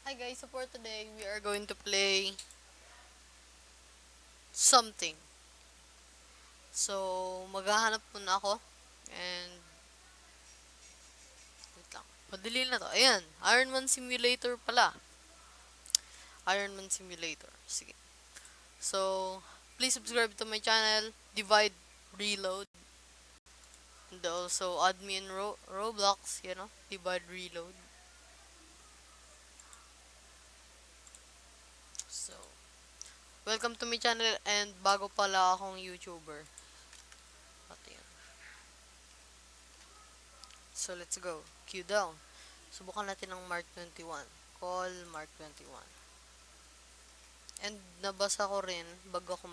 Hi guys, so for today we are going to play something. So, maghahanap muna ako. And, wait lang. Padali na to. Ayan, Iron Man Simulator pala. Iron Man Simulator. Sige. So, please subscribe to my channel, Divide Reload. And also, add me in Roblox, Divide Reload. So, welcome to my channel and bago pala akong YouTuber. Pati yan. So, let's go. Cue down. Subukan natin ng Mark 21. Call Mark 21. And nabasa ko rin, bago ako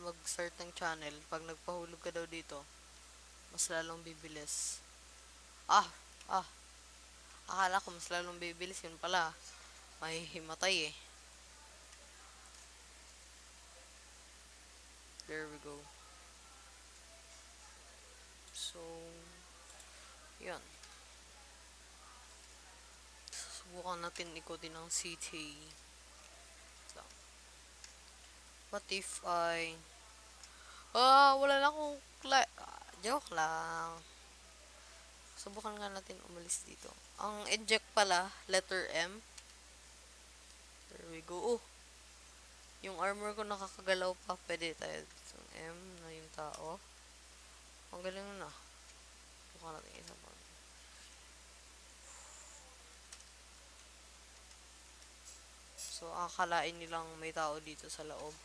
mag-start ng channel, pag nagpahulog ka daw dito, mas lalong bibilis. Ah! Ah! Akala ko mas lalong bibilis, yun pala. Mahihimatay eh. There we go. So, yan. Subukan natin ikutin ng city. So, what if wala na akong joke lang. Subukan nga natin umalis dito. Ang eject pala, letter M. There we go. Oh, yung armor ko nakakagalaw pa. Pwede tayo. So, M na yung tao. Ang galing na. Subukan natin isa pa. So, akalain nilang may tao dito sa loob.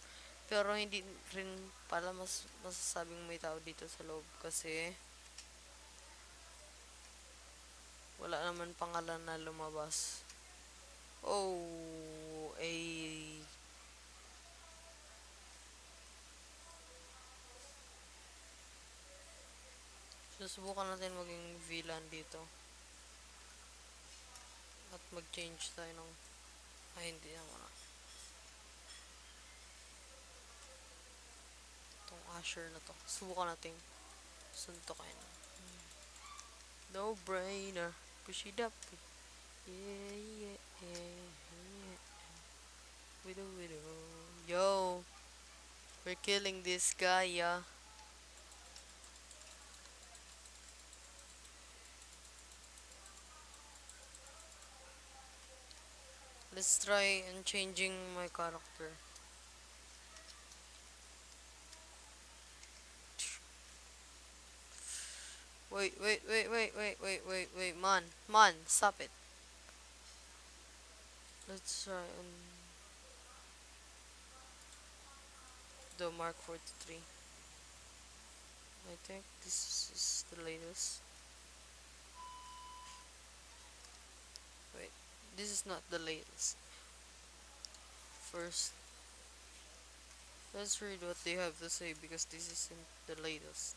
Pero hindi rin pala masasabing may tao dito sa loob kasi wala naman pangalan na lumabas. Oh, susubukan natin maging villain dito. At mag-change tayo ng hindi naman. Itong Asher na to. Subukan natin. Suntokin. No brainer. Push it up. Yeah, yeah, yeah, yeah. Widow. Yo. We're killing this guy, yeah. Let's try and changing my character. Wait, man, stop it. Let's try and the Mark 43. I think this is the latest. Wait, this is not the latest. First, let's read what they have to say because this isn't the latest.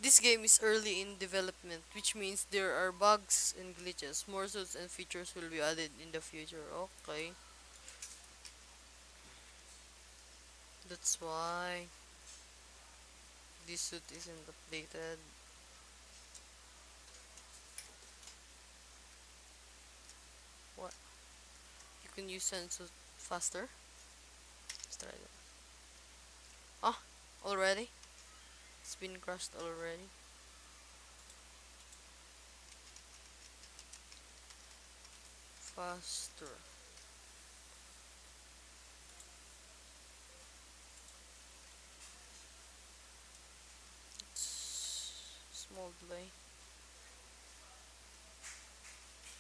This game is early in development, which means there are bugs and glitches. More suits and features will be added in the future. Okay. That's why this suit isn't updated. What? You can use sensu faster? Let's try that. Ah, already? It's been crushed already. Faster. It's small delay.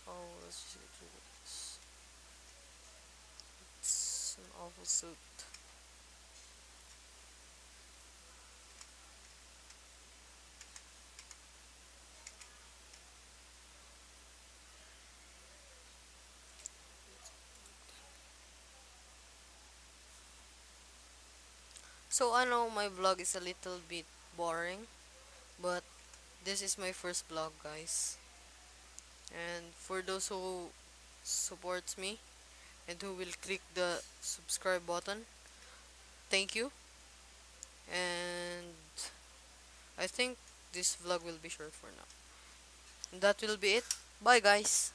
Oh, let's just get rid of this. It's an awful suit. So I know my vlog is a little bit boring, but this is my first vlog, guys. And for those who supports me and who will click the subscribe button, thank you. And I think this vlog will be short for now. And that will be it. Bye, guys.